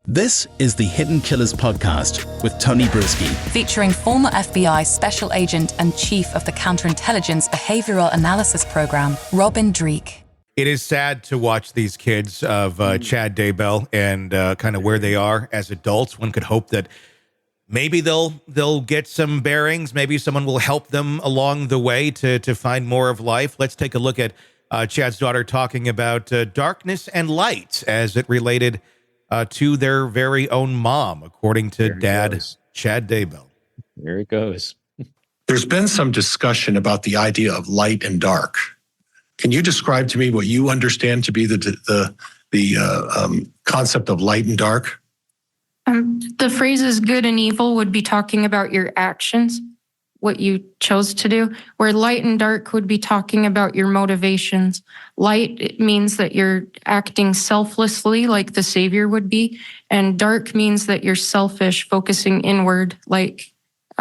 This is the Hidden Killers podcast with Tony Brueski. Featuring former FBI Special Agent and Chief of the Counterintelligence Behavioral Analysis Program, Robin Dreeke. It is sad to watch these kids of Chad Daybell and kind of where they are as adults. One could hope that maybe they'll get some bearings. Maybe someone will help them along the way to find more of life. Let's take a look at Chad's daughter talking about darkness and light as it related to their very own mom, according to Dad, Chad Daybell. There it goes. There's been some discussion about the idea of light and dark. Can you describe to me what you understand to be the concept of light and dark? The phrases good and evil would be talking about your actions, what you chose to do, where light and dark would be talking about your motivations. Light, it means that you're acting selflessly like the Savior would be, and dark means that you're selfish, focusing inward like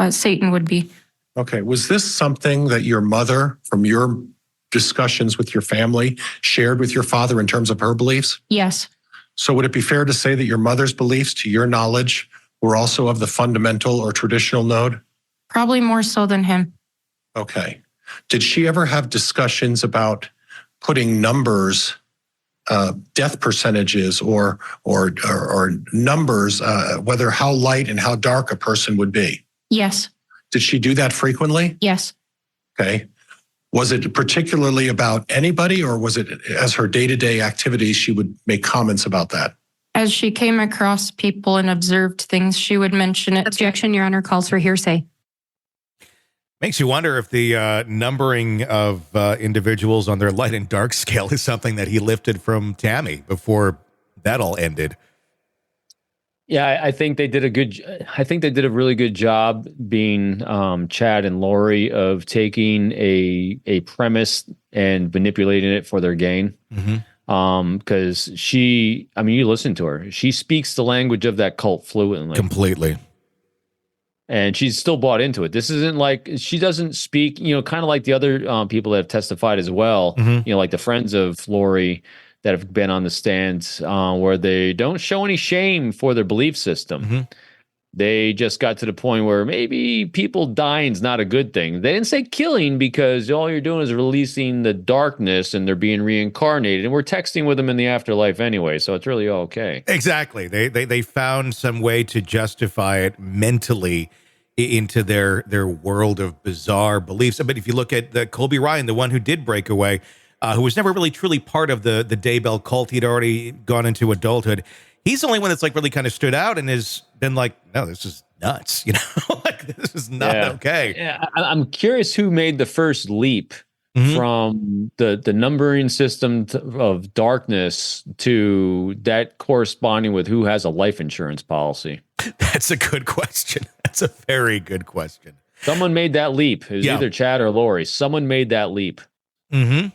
Satan would be. Okay, was this something that your mother, from your discussions with your family, shared with your father in terms of her beliefs? Yes. So would it be fair to say that your mother's beliefs, to your knowledge, were also of the fundamental or traditional node? Probably more so than him. Okay. Did she ever have discussions about putting numbers, death percentages, or numbers, whether how light and how dark a person would be? Yes. Did she do that frequently? Yes. Okay. Was it particularly about anybody, or was it as her day-to-day activities she would make comments about that? As she came across people and observed things, she would mention it. Objection, Your Honor, calls for hearsay. Makes you wonder if the numbering of individuals on their light and dark scale is something that he lifted from Tammy before that all ended. Yeah, I think they did a really good job being Chad and Lori of taking a premise and manipulating it for their gain. Mm-hmm. Because you listen to her. She speaks the language of that cult fluently. Completely. And she's still bought into it. This isn't like, she doesn't speak, kind of like the other people that have testified as well, mm-hmm. Like the friends of Lori that have been on the stand, where they don't show any shame for their belief system. Mm-hmm. They just got to the point where maybe people dying is not a good thing. They didn't say killing, because all you're doing is releasing the darkness and they're being reincarnated. And we're texting with them in the afterlife anyway, so it's really okay. Exactly. They found some way to justify it mentally into their world of bizarre beliefs. But if you look at the Colby Ryan, the one who did break away, who was never really truly part of the Daybell cult, he'd already gone into adulthood. He's the only one that's like really kind of stood out and has been like, no, this is nuts. Like this is not okay. Yeah, I'm curious who made the first leap mm-hmm. from the numbering system of darkness to that corresponding with who has a life insurance policy. That's a good question. That's a very good question. Someone made that leap. It was either Chad or Lori. Someone made that leap. Mm-hmm.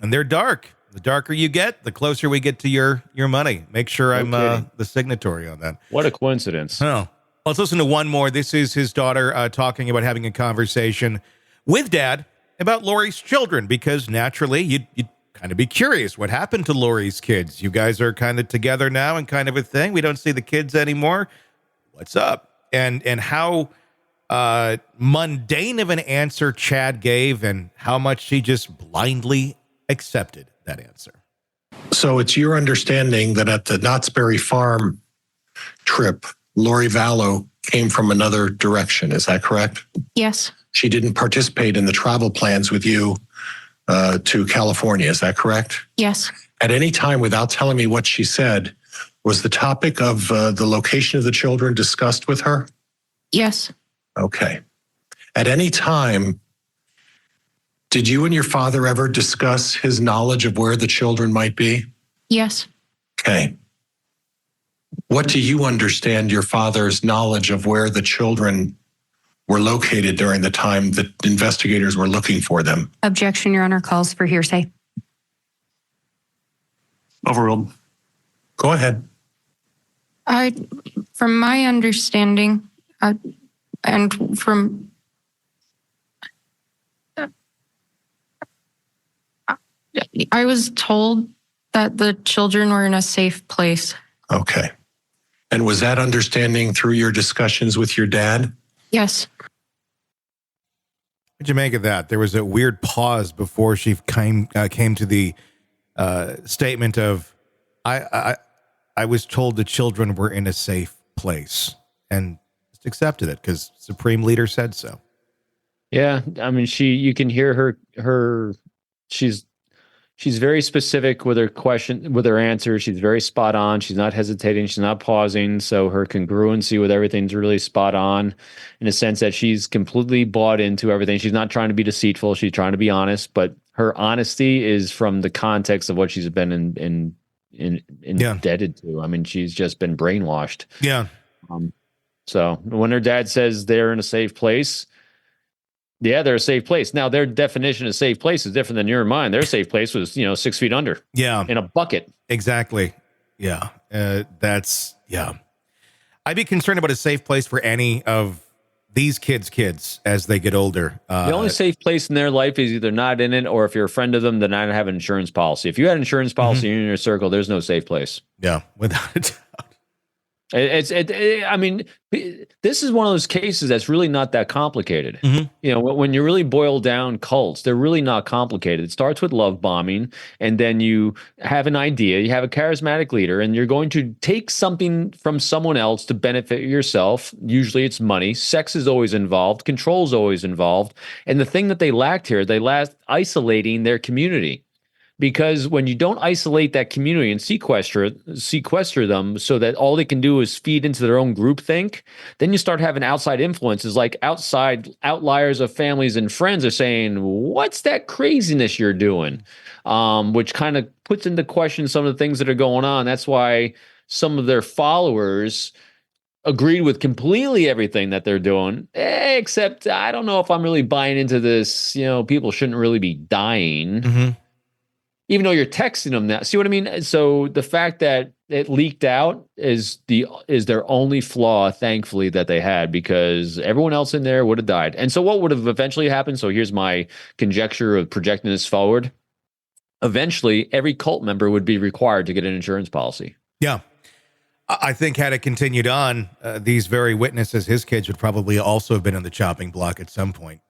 And they're dark. The darker you get, the closer we get to your money. Make sure I'm the signatory on that. What a coincidence. Oh, let's listen to one more. This is his daughter talking about having a conversation with Dad about Lori's children, because naturally you'd kind of be curious what happened to Lori's kids. You guys are kind of together now and kind of a thing. We don't see the kids anymore. What's up? And how mundane of an answer Chad gave, and how much she just blindly accepted that answer. So it's your understanding that at the Knott's Berry Farm trip, Lori Vallow came from another direction. Is that correct? Yes. She didn't participate in the travel plans with you to California. Is that correct? Yes. At any time, without telling me what she said, was the topic of the location of the children discussed with her? Yes. Okay. At any time, did you and your father ever discuss his knowledge of where the children might be? Yes. Okay. What do you understand your father's knowledge of where the children were located during the time that investigators were looking for them? Objection, Your Honor, calls for hearsay. Overruled. Go ahead. From my understanding, and from I was told that the children were in a safe place. Okay. And was that understanding through your discussions with your dad? Yes. What'd you make of that? There was a weird pause before she came to the statement of, I was told the children were in a safe place, and just accepted it because Supreme Leader said so. Yeah, I mean, you can hear her. She's very specific with her question, with her answer. She's very spot on. She's not hesitating. She's not pausing. So her congruency with everything's really spot on, in a sense that she's completely bought into everything. She's not trying to be deceitful. She's trying to be honest, but her honesty is from the context of what she's been indebted to. I mean, she's just been brainwashed. Yeah. So when her dad says they're in a safe place, yeah, they're a safe place. Now, their definition of safe place is different than your and mine. Their safe place was, 6 feet under. Yeah. In a bucket. Exactly. Yeah. Yeah. I'd be concerned about a safe place for any of these kids as they get older. The only safe place in their life is either not in it, or if you're a friend of them, then not have an insurance policy. If you had an insurance policy in your circle, there's no safe place. Yeah, without a doubt. I mean, this is one of those cases that's really not that complicated. When you really boil down cults, they're really not complicated. It starts with love bombing, and then you have an idea, you have a charismatic leader, and you're going to take something from someone else to benefit yourself. Usually it's money. Sex is always involved. Control is always involved. And the thing that they lacked here, they lacked isolating their community. Because when you don't isolate that community and sequester them so that all they can do is feed into their own groupthink, then you start having outside influences, like outside outliers of families and friends are saying, what's that craziness you're doing? Which kind of puts into question some of the things that are going on. That's why some of their followers agreed with completely everything that they're doing, except I don't know if I'm really buying into this. People shouldn't really be dying. Even though you're texting them now. See what I mean? So the fact that it leaked out is their only flaw, thankfully, that they had, because everyone else in there would have died. And so what would have eventually happened? So here's my conjecture of projecting this forward. Eventually, every cult member would be required to get an insurance policy. Yeah. I think had it continued on, these very witnesses, his kids, would probably also have been on the chopping block at some point.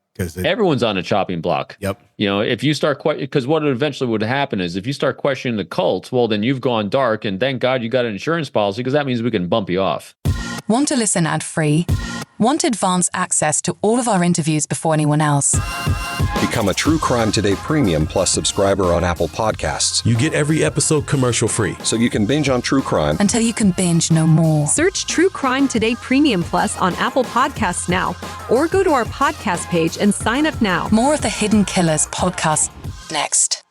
Everyone's on a chopping block. Yep. If you start because what eventually would happen is if you start questioning the cult, well, then you've gone dark, and thank God you got an insurance policy, because that means we can bump you off. Want to listen ad-free? Want advanced access to all of our interviews before anyone else? Become a True Crime Today Premium Plus subscriber on Apple Podcasts. You get every episode commercial-free. So you can binge on true crime until you can binge no more. Search True Crime Today Premium Plus on Apple Podcasts now, or go to our podcast page and sign up now. More of the Hidden Killers podcast next.